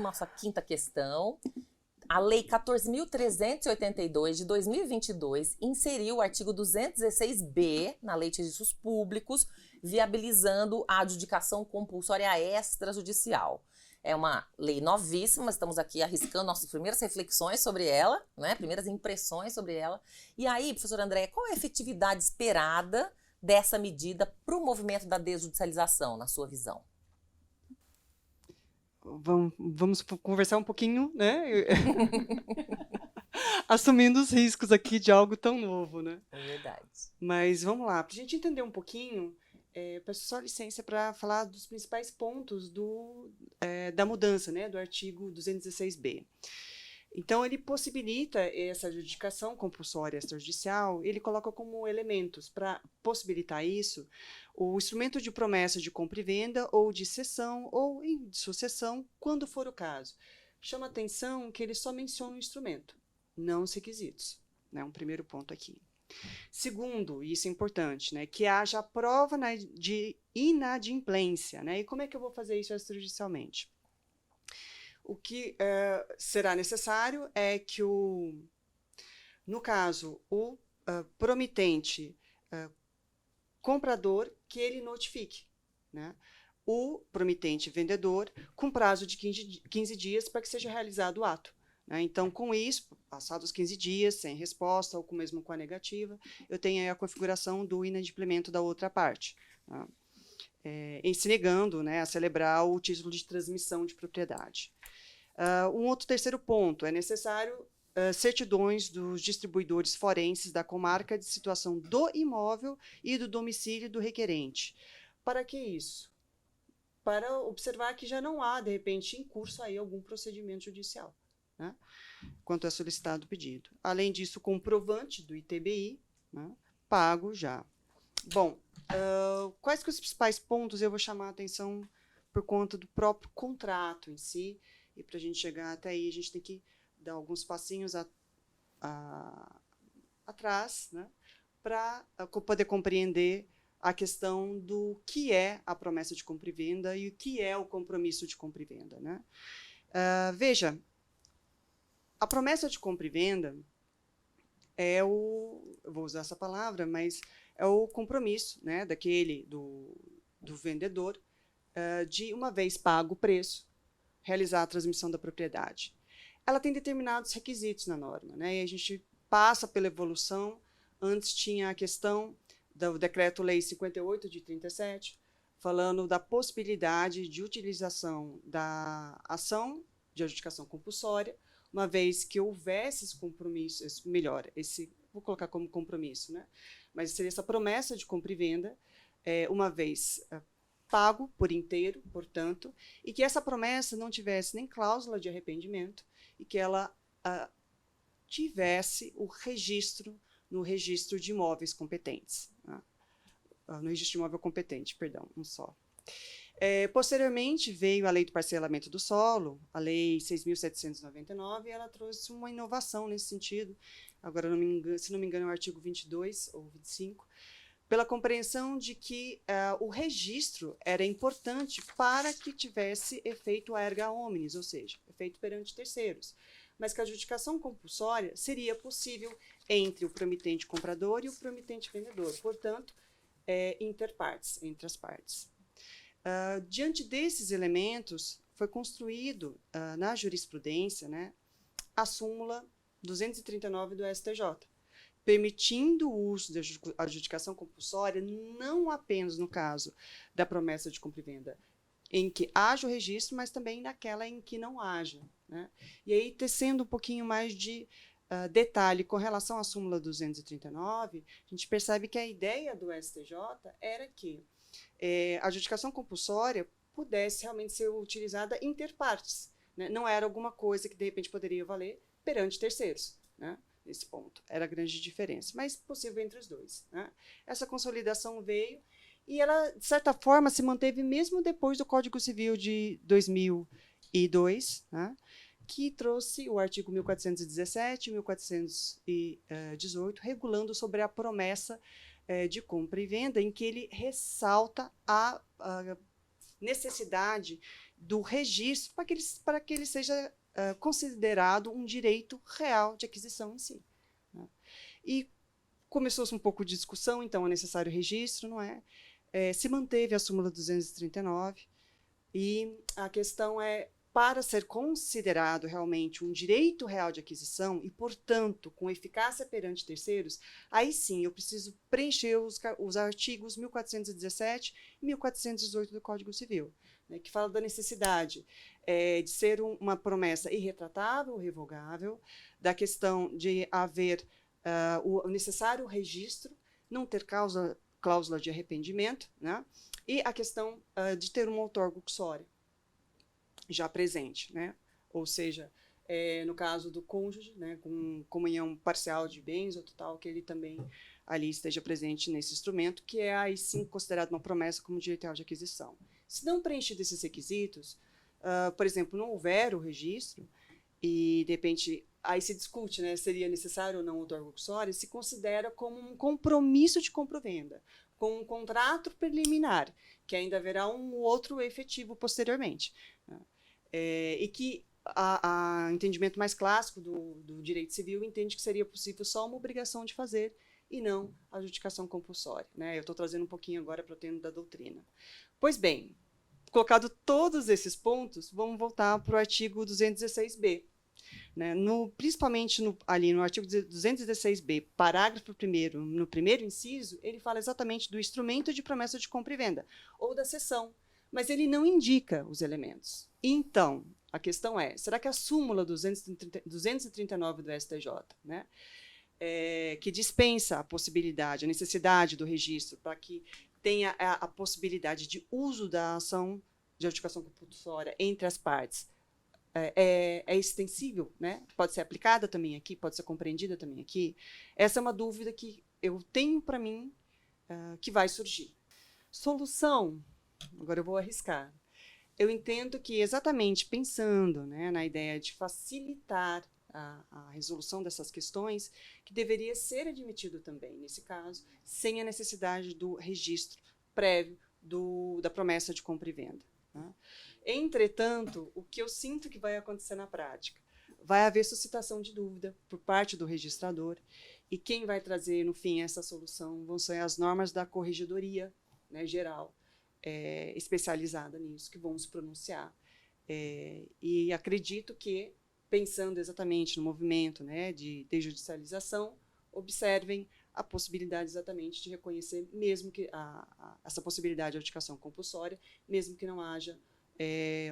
nossa quinta questão. A Lei 14.382 de 2022 inseriu o artigo 216b na Lei de Registros Públicos, viabilizando a adjudicação compulsória extrajudicial. É uma lei novíssima, estamos aqui arriscando nossas primeiras reflexões sobre ela, né? Primeiras impressões sobre ela. E aí, professor André, qual é a efetividade esperada dessa medida para o movimento da desjudicialização, na sua visão? Vamos conversar um pouquinho, né? Assumindo os riscos aqui de algo tão novo, né? É verdade. Mas vamos lá, para a gente entender um pouquinho, peço só licença para falar dos principais pontos da mudança, né, do artigo 216b. Então, ele possibilita essa adjudicação compulsória extrajudicial, ele coloca como elementos para possibilitar isso o instrumento de promessa de compra e venda ou de cessão ou de sucessão, quando for o caso. Chama atenção que ele só menciona o instrumento, não os requisitos, né? Um primeiro ponto aqui. Segundo, e isso é importante, né, que haja a prova de inadimplência, né? E como é que eu vou fazer isso extrajudicialmente? O que será necessário é que, no caso, o promitente comprador, que ele notifique, né, o promitente vendedor com prazo de 15 dias para que seja realizado o ato. Né? Então, com isso, passados 15 dias, sem resposta ou mesmo com a negativa, eu tenho aí a configuração do inadimplemento da outra parte, tá? Em se negando, né, a celebrar o título de transmissão de propriedade. Um outro terceiro ponto, é necessário certidões dos distribuidores forenses da comarca de situação do imóvel e do domicílio do requerente. Para que isso? Para observar que já não há, de repente, em curso aí algum procedimento judicial, né, quanto é solicitado o pedido. Além disso, comprovante do ITBI, né, pago já. Bom, quais que os principais pontos eu vou chamar a atenção por conta do próprio contrato em si, e para a gente chegar até aí, a gente tem que dar alguns passinhos atrás, né, para poder compreender a questão do que é a promessa de compra e venda e o que é o compromisso de compra e venda. Né? Veja, a promessa de compra e venda eu vou usar essa palavra, mas é o compromisso, né, do vendedor de, uma vez pago o preço, realizar a transmissão da propriedade. Ela tem determinados requisitos na norma, né, e a gente passa pela evolução. Antes tinha a questão do Decreto-Lei 58 de 37, falando da possibilidade de utilização da ação de adjudicação compulsória, uma vez que houvesse esse compromisso, vou colocar como compromisso, né? Mas seria essa promessa de compra e venda, uma vez pago por inteiro, portanto, e que essa promessa não tivesse nem cláusula de arrependimento e que ela tivesse o registro no registro de imóveis competentes. Né? No registro de imóvel competente, perdão, um só. Posteriormente, veio a Lei do Parcelamento do Solo, a Lei 6.799, e ela trouxe uma inovação nesse sentido. Agora, se não me engano, é o artigo 22 ou 25, pela compreensão de que o registro era importante para que tivesse efeito erga omnes, ou seja, efeito perante terceiros, mas que a adjudicação compulsória seria possível entre o promitente comprador e o promitente vendedor, portanto, interpartes, entre as partes. Diante desses elementos, foi construído na jurisprudência, né, a súmula 239 do STJ, permitindo o uso da adjudicação compulsória não apenas no caso da promessa de compra e venda em que haja o registro, mas também naquela em que não haja. Né? E aí, tecendo um pouquinho mais de detalhe com relação à súmula 239, a gente percebe que a ideia do STJ era que a adjudicação compulsória pudesse realmente ser utilizada inter partes, né? Não era alguma coisa que, de repente, poderia valer perante terceiros, né? Nesse ponto. Era a grande diferença, mas possível entre os dois. Né? Essa consolidação veio e ela, de certa forma, se manteve mesmo depois do Código Civil de 2002, né? Que trouxe o artigo 1417 e 1418, regulando sobre a promessa de compra e venda, em que ele ressalta a necessidade do registro para que ele seja considerado um direito real de aquisição em si. Né? E começou-se um pouco de discussão, então é necessário registro, não é? Se manteve a súmula 239 e a questão é, para ser considerado realmente um direito real de aquisição e, portanto, com eficácia perante terceiros, aí sim eu preciso preencher os artigos 1417 e 1418 do Código Civil, né, que fala da necessidade de ser uma promessa irretratável, revogável, da questão de haver o necessário registro, não ter cláusula de arrependimento, né, e a questão de ter uma outorga uxória já presente, né? Ou seja, no caso do cônjuge, né, com comunhão parcial de bens ou total, que ele também ali esteja presente nesse instrumento, que é aí sim considerado uma promessa como direito real de aquisição. Se não preenchido esses requisitos, por exemplo, não houver o registro, e de repente aí se discute, né, seria necessário ou não o outorga uxória, se considera como um compromisso de compra-venda, com um contrato preliminar, que ainda haverá um outro efetivo posteriormente. Né? E que o entendimento mais clássico do direito civil entende que seria possível só uma obrigação de fazer e não a adjudicação compulsória. Né? Eu estou trazendo um pouquinho agora para o termo da doutrina. Pois bem, colocado todos esses pontos, vamos voltar para o artigo 216b. Né? Principalmente ali no artigo 216b, parágrafo 1º, no primeiro inciso, ele fala exatamente do instrumento de promessa de compra e venda, ou da cessão, mas ele não indica os elementos. Então, a questão é, será que a súmula 239 do STJ, né, que dispensa a possibilidade, a necessidade do registro para que tenha a possibilidade de uso da ação de adjudicação compulsória entre as partes, é extensível, né? Pode ser aplicada também aqui, pode ser compreendida também aqui? Essa é uma dúvida que eu tenho para mim que vai surgir. Solução, agora eu vou arriscar. Eu entendo que exatamente pensando, né, na ideia de facilitar a resolução dessas questões, que deveria ser admitido também, nesse caso, sem a necessidade do registro prévio da promessa de compra e venda. Né? Entretanto, o que eu sinto que vai acontecer na prática? Vai haver suscitação de dúvida por parte do registrador, e quem vai trazer, no fim, essa solução vão ser as normas da corregedoria, né, geral, especializada nisso, que vão se pronunciar. E acredito que, pensando exatamente no movimento, né, de desjudicialização, observem a possibilidade exatamente de reconhecer, mesmo que essa possibilidade de adjudicação compulsória, mesmo que não haja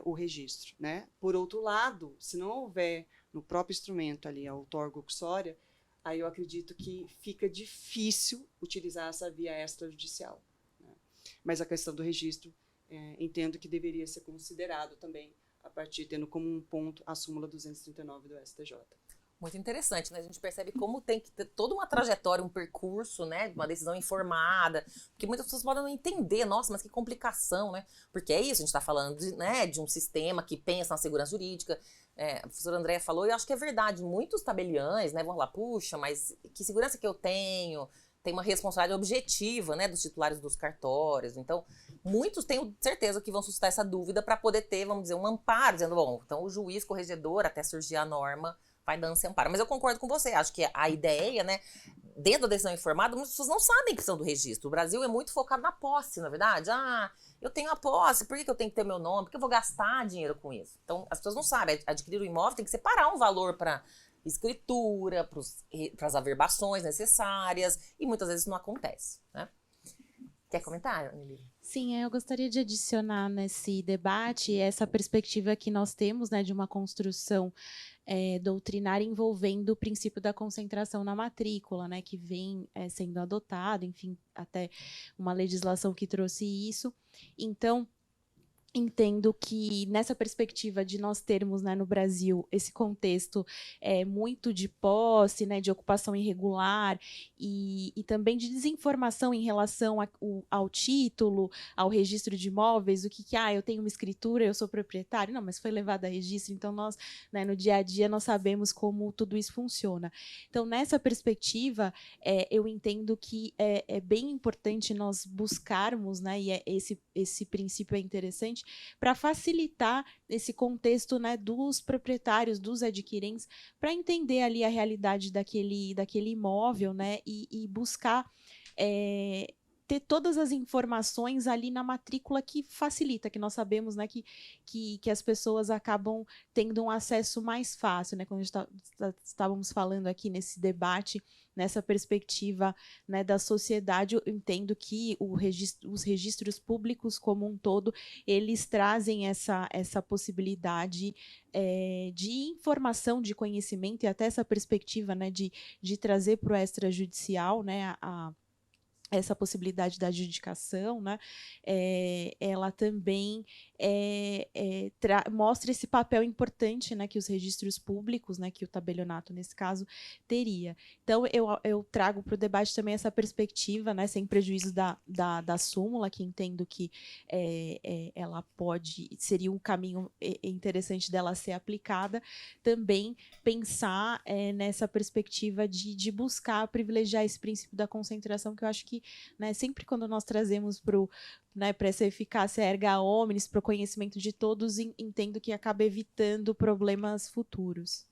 o registro. Né? Por outro lado, se não houver no próprio instrumento ali a outorga uxória, aí eu acredito que fica difícil utilizar essa via extrajudicial. Né? Mas a questão do registro, entendo que deveria ser considerado também, a partir tendo como um ponto a súmula 239 do STJ. Muito interessante, né? A gente percebe como tem que ter toda uma trajetória, um percurso, né? Uma decisão informada, porque muitas pessoas podem não entender, nossa, mas que complicação, né? Porque é isso, a gente está falando de um sistema que pensa na segurança jurídica. A professora Andréa falou, e eu acho que é verdade, muitos tabeliães, né, vão lá, puxa, mas que segurança que eu tenho? Tem uma responsabilidade objetiva, né, dos titulares dos cartórios. Então, muitos tenho certeza que vão suscitar essa dúvida para poder ter, vamos dizer, um amparo, dizendo, bom, então o juiz corregedor, até surgir a norma, vai dando esse amparo. Mas eu concordo com você, acho que a ideia, né, dentro da decisão informada, muitas pessoas não sabem que são do registro. O Brasil é muito focado na posse, na verdade. Eu tenho a posse, por que eu tenho que ter meu nome? Por que eu vou gastar dinheiro com isso? Então, as pessoas não sabem, adquirir o imóvel tem que separar um valor para escritura, para as averbações necessárias, e muitas vezes não acontece, né? Quer comentar, Anelise? Sim, eu gostaria de adicionar nesse debate essa perspectiva que nós temos, né, de uma construção doutrinária envolvendo o princípio da concentração na matrícula, né, que vem sendo adotado, enfim, até uma legislação que trouxe isso. Então, entendo que nessa perspectiva de nós termos, né, no Brasil esse contexto muito de posse, né, de ocupação irregular e também de desinformação em relação ao título, ao registro de imóveis, o que eu tenho uma escritura, eu sou proprietário, não, mas foi levado a registro, então nós, né, no dia a dia nós sabemos como tudo isso funciona. Então, nessa perspectiva, eu entendo que é bem importante nós buscarmos, né, e esse princípio é interessante, justamente para facilitar esse contexto, né, dos proprietários, dos adquirentes, para entender ali a realidade daquele imóvel, né, e buscar ter todas as informações ali na matrícula que facilita, que nós sabemos, né, que as pessoas acabam tendo um acesso mais fácil, né, quando estávamos falando aqui nesse debate, nessa perspectiva, né, da sociedade, eu entendo que os registros públicos como um todo, eles trazem essa possibilidade de informação, de conhecimento e até essa perspectiva, né, de trazer para o extrajudicial, né, essa possibilidade da adjudicação, né, ela também mostra esse papel importante, né, que os registros públicos, né, que o tabelionato, nesse caso, teria. Então, eu trago para o debate também essa perspectiva, né, sem prejuízo da súmula, que entendo que ela seria um caminho interessante dela ser aplicada, também pensar nessa perspectiva de buscar privilegiar esse princípio da concentração, que eu acho que, né, sempre quando nós trazemos para essa eficácia erga omnes, para o conhecimento de todos, entendo que acaba evitando problemas futuros.